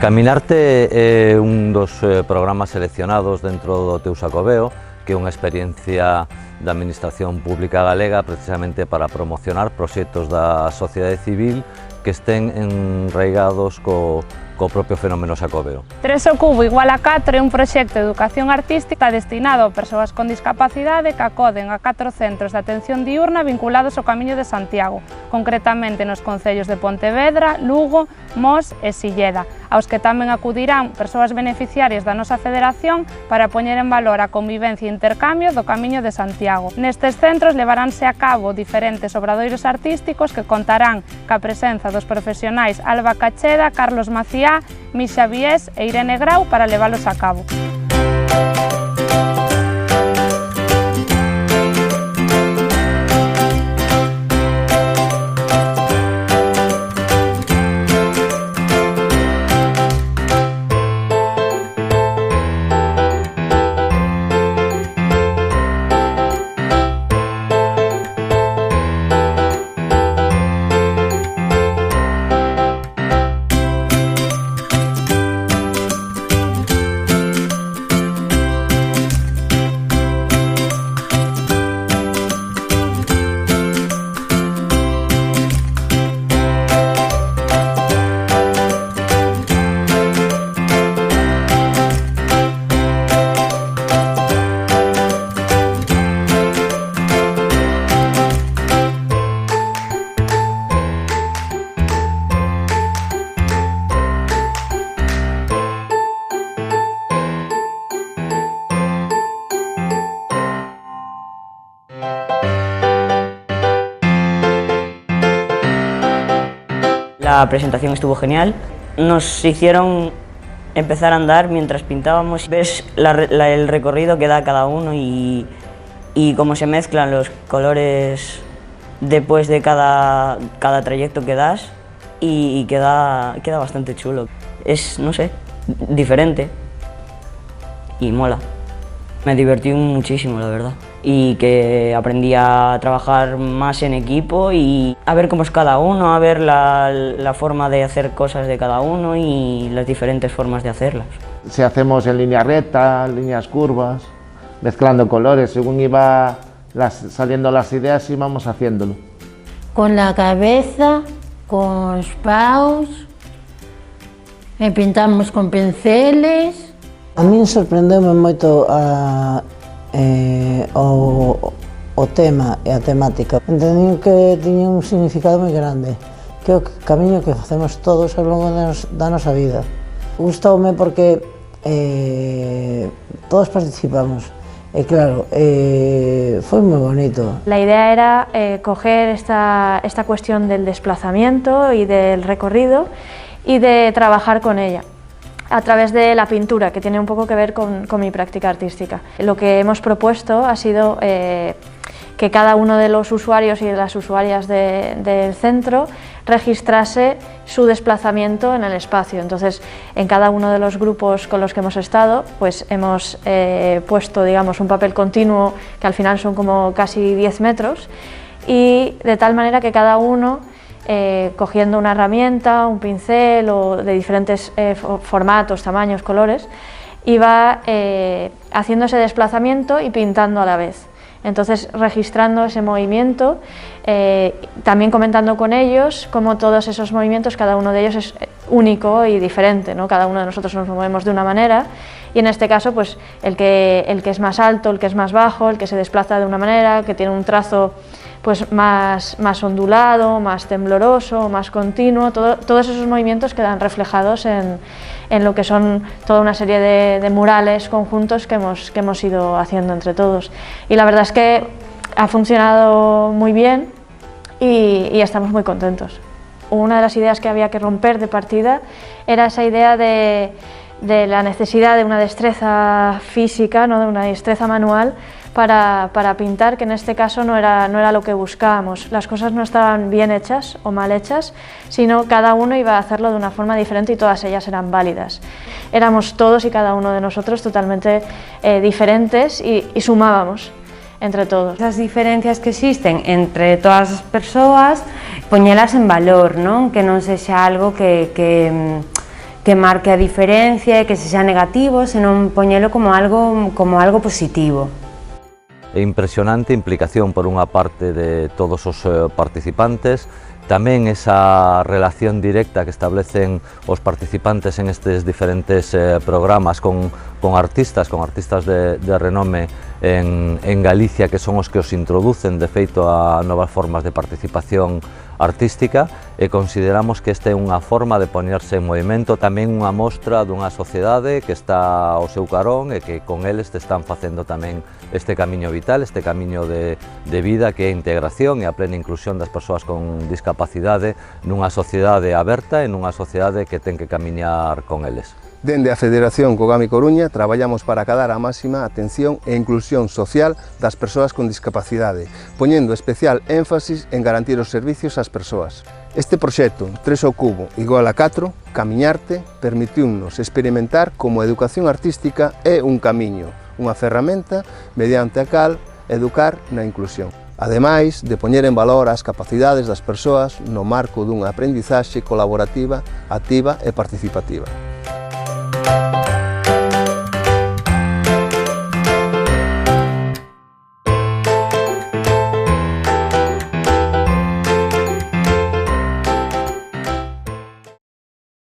Caminarte é un dos programas seleccionados dentro do teu Xacobeo, que é unha experiencia da Administración Pública Galega precisamente para promocionar proxectos da sociedade civil que estén enraigados co propio fenómeno xacobeo. 3 ao cubo igual a 4 é un proxecto de educación artística destinado a persoas con discapacidade que acoden a 4 centros de atención diurna vinculados ao Camiño de Santiago, concretamente nos concellos de Pontevedra, Lugo, Mos e Silleda, aos que tamén acudirán persoas beneficiarias da nosa federación para poñer en valor a convivencia e intercambio do Camiño de Santiago. Nestes centros levaránse a cabo diferentes obradoiros artísticos que contarán ca presenza dos profesionais Alba Cacheda, Carlos Maciá, Misha Viés e Irene Grau para leválos a cabo. La presentación estuvo genial, nos hicieron empezar a andar mientras pintábamos, ves el recorrido que da cada uno y cómo se mezclan los colores después de cada trayecto que das y queda bastante chulo. Es, no sé, diferente y mola. Me divertí muchísimo, la verdad, y que aprendí a trabajar más en equipo y a ver cómo es cada uno, a ver la forma de hacer cosas de cada uno y las diferentes formas de hacerlas. Si hacemos en línea recta, líneas curvas, mezclando colores, según iba saliendo las ideas íbamos haciéndolo. Con la cabeza, con os paus, pintamos con pinceles. A min sorprendeume moito o tema e a temática. Entendín que tiña un significado moi grande, que é o camiño que facemos todos ao longo da nosa vida. Gustoume porque todos participamos e claro, foi moi bonito. La idea era coger esta cuestión del desplazamiento y del recorrido y de trabajar con ella a través de la pintura, que tiene un poco que ver con mi práctica artística. Lo que hemos propuesto ha sido que cada uno de los usuarios y de las usuarias del centro registrase su desplazamiento en el espacio. Entonces, en cada uno de los grupos con los que hemos estado, pues hemos puesto, digamos, un papel continuo, que al final son como casi 10 metros, y de tal manera que cada uno, cogiendo una herramienta, un pincel o de diferentes formatos, tamaños, colores, iba haciendo ese desplazamiento y pintando a la vez. Entonces, registrando ese movimiento, también comentando con ellos cómo todos esos movimientos, cada uno de ellos es único y diferente, ¿no? Cada uno de nosotros nos movemos de una manera y en este caso pues el que es más alto, el que es más bajo, el que se desplaza de una manera, que tiene un trazo pues más ondulado, más tembloroso, más continuo, todos esos movimientos quedan reflejados en lo que son toda una serie de murales conjuntos que hemos ido haciendo entre todos. Y la verdad es que ha funcionado muy bien y estamos muy contentos. Una de las ideas que había que romper de partida era esa idea de la necesidad de una destreza física, ¿no? De una destreza manual para pintar, que en este caso no era lo que buscábamos. Las cosas no estaban bien hechas o mal hechas, sino cada uno iba a hacerlo de una forma diferente y todas ellas eran válidas. Éramos todos y cada uno de nosotros totalmente diferentes y sumábamos entre todos. As diferencias que existen entre todas as persoas, poñelas en valor, non? Que non sexa algo que que marque a diferencia e que se xa negativo, senón poñelo como algo positivo. É impresionante a implicación por unha parte de todos os participantes, tamén esa relación directa que establecen os participantes en estes diferentes programas con artistas de renome en Galicia, que son os que os introducen de feito a novas formas de participación artística, e consideramos que esta é unha forma de poñerse en movimento, tamén unha mostra dunha sociedade que está ao seu carón e que con eles te están facendo tamén este camiño vital, este camiño de vida que é a integración e a plena inclusión das persoas con discapacidade nunha sociedade aberta e nunha sociedade que ten que camiñar con eles. Dende a Federación Cogami Coruña traballamos para acadar a máxima atención e inclusión social das persoas con discapacidade, poñendo especial énfasis en garantir os servicios ás persoas. Este proxecto 3 ao cubo igual a 4, Camiñarte, permitiunos experimentar como a educación artística é un camiño, unha ferramenta mediante a cal educar na inclusión. Ademais de poñer en valor as capacidades das persoas no marco dunha aprendizaxe colaborativa, activa e participativa.